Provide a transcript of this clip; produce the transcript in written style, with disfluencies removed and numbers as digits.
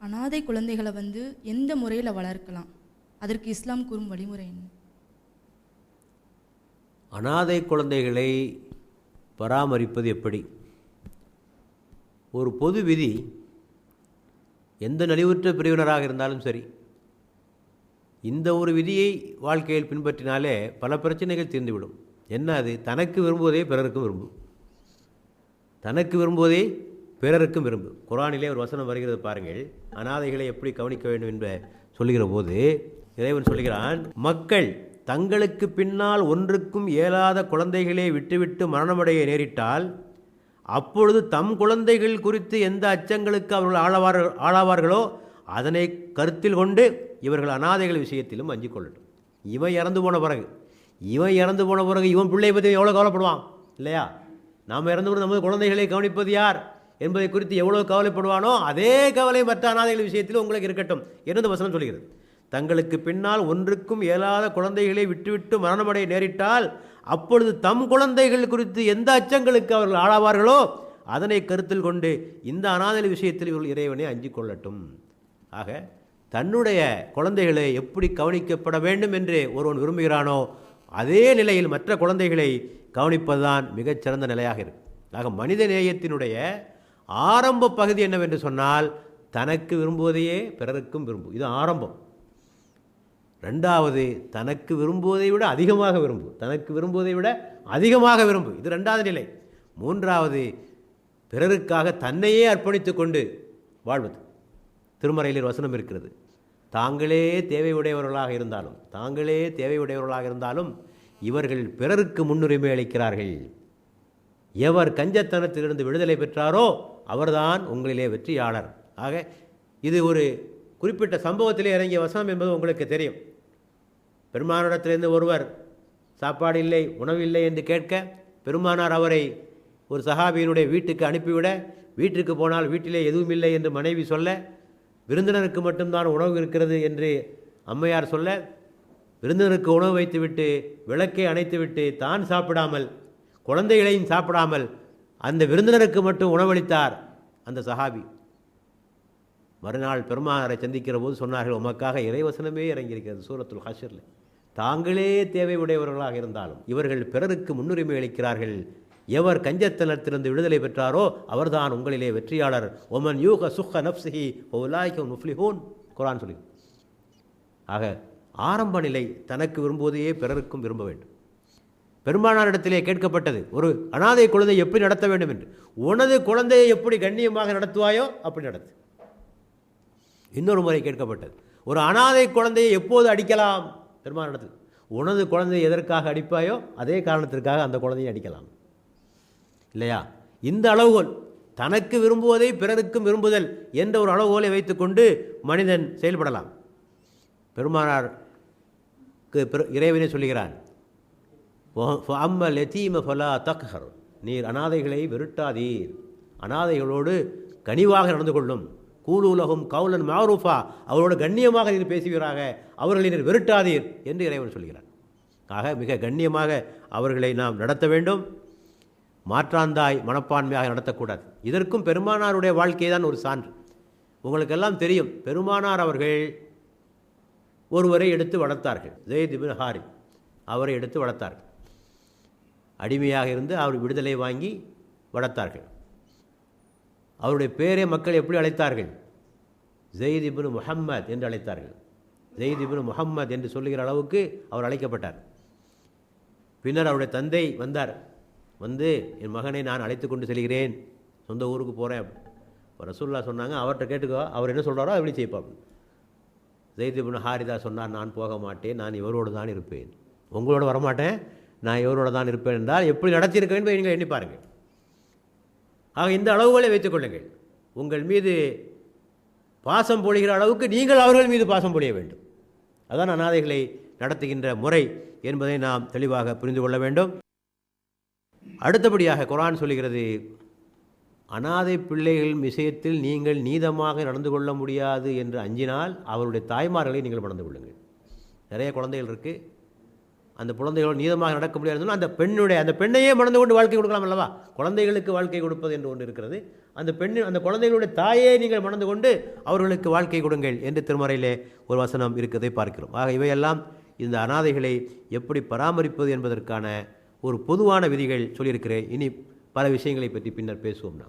அனாதை குழந்தைகளை எந்த முறையில் வளர்க்கலாம், அதற்கு இஸ்லாம் கூறும் வழிமுறை என்ன? அனாதை குழந்தைகளை பராமரிப்பது எப்படி? ஒரு பொது விதி, எந்த நலிவுற்ற பிரிவினராக இருந்தாலும் சரி, இந்த ஒரு விதியை வாழ்க்கையில் பின்பற்றினாலே பல பிரச்சனைகள் தீர்ந்துவிடும். என்ன அது? தனக்கு விரும்புவதே பிறருக்கும் விரும்பும், தனக்கு விரும்புவதே பிறருக்கும் விரும்பும். குர்ஆனிலே ஒரு வசனம் வருகிறது பாருங்கள். அனாதைகளை எப்படி கவனிக்க வேண்டும் என்று சொல்லுகிற போது இறைவன் சொல்கிறான், மக்கள் தங்களுக்கு பின்னால் ஒன்றுக்கும் இயலாத குழந்தைகளை விட்டுவிட்டு மரணமடைய நேரிட்டால் அப்பொழுது தம் குழந்தைகள் குறித்து எந்த அச்சங்களுக்கு அவர்கள் ஆளாவார்களோ அதனை கருத்தில் கொண்டு இவர்கள் அனாதைகள் விஷயத்திலும் அஞ்சிக் கொள்ளட்டும். இவன் இறந்து போன பிறகு இவன் பிள்ளையை பற்றி எவ்வளோ கவலைப்படுவான் இல்லையா? நாம் இறந்து கூட நமது குழந்தைகளை கவனிப்பது யார் என்பதை குறித்து எவ்வளோ கவலைப்படுவானோ அதே கவலை மற்ற அனாதைகள் விஷயத்தில் உங்களுக்கு இருக்கட்டும் என்று வசனம் சொல்கிறது. தங்களுக்கு பின்னால் ஒன்றுக்கும் இயலாத குழந்தைகளை விட்டுவிட்டு மரணமடைய நேரிட்டால் அப்பொழுது தம் குழந்தைகள் குறித்து எந்த அச்சங்களுக்கு அவர்கள் ஆளாவார்களோ அதனை கருத்தில் கொண்டு இந்த அனாதை விஷயத்தில் இவர்கள் இறைவனை அஞ்சிக் கொள்ளட்டும். ஆக தன்னுடைய குழந்தைகளை எப்படி கவனிக்கப்பட வேண்டும் என்று ஒருவன் விரும்புகிறானோ அதே நிலையில் மற்ற குழந்தைகளை கவனிப்பதுதான் மிகச்சிறந்த நிலையாக இருக்கு. ஆக மனித நேயத்தினுடைய ஆரம்ப பகுதி என்னவென்று சொன்னால், தனக்கு விரும்புவதையே பிறருக்கும் விரும்பும். இது ஆரம்பம். ரெண்டாவது, தனக்கு விரும்புவதை விட அதிகமாக விரும்பு, இது ரெண்டாவது நிலை. மூன்றாவது, பிறருக்காக தன்னையே அர்ப்பணித்து கொண்டு வாழ்வது. திருமறையில் வசனம் இருக்கிறது, தாங்களே தேவையுடையவர்களாக இருந்தாலும் இவர்கள் பிறருக்கு முன்னுரிமை அளிக்கிறார்கள். எவர் கஞ்சத்தனத்திலிருந்து விடுதலை பெற்றாரோ அவர்தான் உங்களிலே வெற்றியாளர். ஆக இது ஒரு குறிப்பிட்ட சம்பவத்திலே இறங்கிய வசனம் என்பது உங்களுக்கு தெரியும். பெருமானாரிடத்திலிருந்து ஒருவர் சாப்பாடு இல்லை, உணவு இல்லை என்று கேட்க பெருமானார் அவரை ஒரு சஹாபியினுடைய வீட்டுக்கு அனுப்பிவிட, வீட்டுக்கு போனால் வீட்டிலே எதுவும் இல்லை என்று மனைவி சொல்ல, விருந்தினருக்கு மட்டும்தான் உணவு இருக்கிறது என்று அம்மையார் சொல்ல, விருந்தினருக்கு உணவு வைத்துவிட்டு விளக்கை அணைத்துவிட்டு தான் சாப்பிடாமல் குழந்தைகளையும் சாப்பிடாமல் அந்த விருந்தினருக்கு மட்டும் உணவளித்தார் அந்த சஹாபி. மறுநாள் பெருமானாரை சந்திக்கிற போது சொன்னார்கள், உமக்காக இறைவசனமே இறங்கியிருக்கிறது சூரத்துல் ஹஷ்ரில். தாங்களே தேவை உடையவர்களாக இருந்தாலும் இவர்கள் பிறருக்கு முன்னுரிமை அளிக்கிறார்கள். எவர் கஞ்சத்தனத்திலிருந்து விடுதலை பெற்றாரோ அவர்தான் உங்களிலே வெற்றியாளர். ஒமன் யூக சுஹ நப்சிஹி உலாயிக முஃப்லிஹூன் குர்ஆன் சொல்லி. ஆக ஆரம்ப நிலை தனக்கு விரும்புவதையே பிறருக்கும் விரும்ப வேண்டும். பெருமானாரிடத்திலே கேட்கப்பட்டது, ஒரு அனாதை குழந்தை எப்படி நடத்த வேண்டும் என்று. உனது குழந்தையை எப்படி கண்ணியமாக நடத்துவாயோ அப்படி நடத்து. இன்னொரு முறை கேட்கப்பட்டது, ஒரு அனாதை குழந்தையை எப்போது அடிக்கலாம்? பெருமானாரிடத்தில், உனது குழந்தையை எதற்காக அடிப்பாயோ அதே காரணத்திற்காக அந்த குழந்தையை அடிக்கலாம் இல்லையா? இந்த அளவுகோல், தனக்கு விரும்புவதை பிறருக்கும் விரும்புதல் என்ற ஒரு அளவுகோலை வைத்துக்கொண்டு மனிதன் செயல்படலாம். பெருமானாருக்கு இறைவனே சொல்லுகிறான், நீர் அனாதைகளை வெறுட்டாதீர், அனாதைகளோடு கனிவாக நடந்து கொள்ளும். கூலூலகும் கவுலன் மாரூஃபா, அவரோடு கண்ணியமாக நீர் பேசுவீராக, அவர்களை நீர் வெறுட்டாதீர் என்று இறைவன் சொல்கிறான். ஆக மிக கண்ணியமாக அவர்களை நாம் நடத்த வேண்டும், மாற்றாந்தாய் மனப்பான்மையாக நடத்தக்கூடாது. இதற்கும் பெருமானாருடைய வாழ்க்கை தான் ஒரு சான்று. உங்களுக்கெல்லாம் தெரியும், பெருமானார் அவர்கள் ஒருவரை எடுத்து வளர்த்தார்கள், ஸைத் இப்னு ஹாரிஸ். அவரை எடுத்து வளர்த்தார்கள், அடிமையாக இருந்து அவர் விடுதலை வாங்கி வளர்த்தார்கள். அவருடைய பேரை மக்கள் எப்படி அழைத்தார்கள்? ஸைத் இப்னு முஹம்மத் என்று அழைத்தார்கள். ஸைத் இப்னு முஹம்மத் என்று சொல்லுகிற அளவுக்கு அவர் அழைக்கப்பட்டார். பின்னர் அவருடைய தந்தை வந்தார், வந்து என் மகனை நான் அழைத்து கொண்டு செல்கிறேன், சொந்த ஊருக்கு போகிறேன். ரசூலுல்லாஹ் சொன்னாங்க, அவர்கிட்ட கேட்டுக்கோ, அவர் என்ன சொல்கிறாரோ எப்படி செய்ப்பார். ஸைத் இப்னு ஹாரிதா சொன்னார், நான் போக மாட்டேன், நான் இவரோடு தான் இருப்பேன், உங்களோட வரமாட்டேன், நான் இவரோடு தான் இருப்பேன் என்றால் எப்படி நடத்தியிருக்கேன் என்பதை நீங்கள் எண்ணி பாருங்கள். ஆக இந்த அளவுகளை வைத்துக் கொள்ளுங்கள். உங்கள் மீது பாசம் பொழிகிற அளவுக்கு நீங்கள் அவர்கள் மீது பாசம் பொழிய வேண்டும். அதான் அனாதைகளை நடத்துகின்ற முறை என்பதை நாம் தெளிவாக புரிந்து கொள்ள வேண்டும். அடுத்தபடியாக குர்ஆன் சொல்லுகிறது, அனாதை பிள்ளைகள் விஷயத்தில் நீங்கள் நீதமாக நடந்து கொள்ள முடியாது என்று அஞ்சினால் அவருடைய தாய்மார்களை நீங்கள் மணந்து கொள்ளுங்கள். நிறைய குழந்தைகள் இருக்குது, அந்த குழந்தைகளோடு நீதமாக நடக்க முடியாதுன்னு அந்த பெண்ணையே மணந்து கொண்டு வாழ்க்கை கொடுக்கலாம் அல்லவா? குழந்தைகளுக்கு வாழ்க்கை கொடுப்பது என்று ஒன்று இருக்கிறது. அந்த குழந்தைகளுடைய தாயே நீங்கள் மணந்து கொண்டு அவர்களுக்கு வாழ்க்கை கொடுங்கள் என்று திருமறையிலே ஒரு வசனம் இருக்கிறதை பார்க்கிறோம். ஆக இவையெல்லாம் இந்த அனாதைகளை எப்படி பராமரிப்பது என்பதற்கான ஒரு பொதுவான விதிகள் சொல்லியிருக்கிறேன். இனி பல விஷயங்களை பற்றி பின்னர் பேசுவோம் நாம்.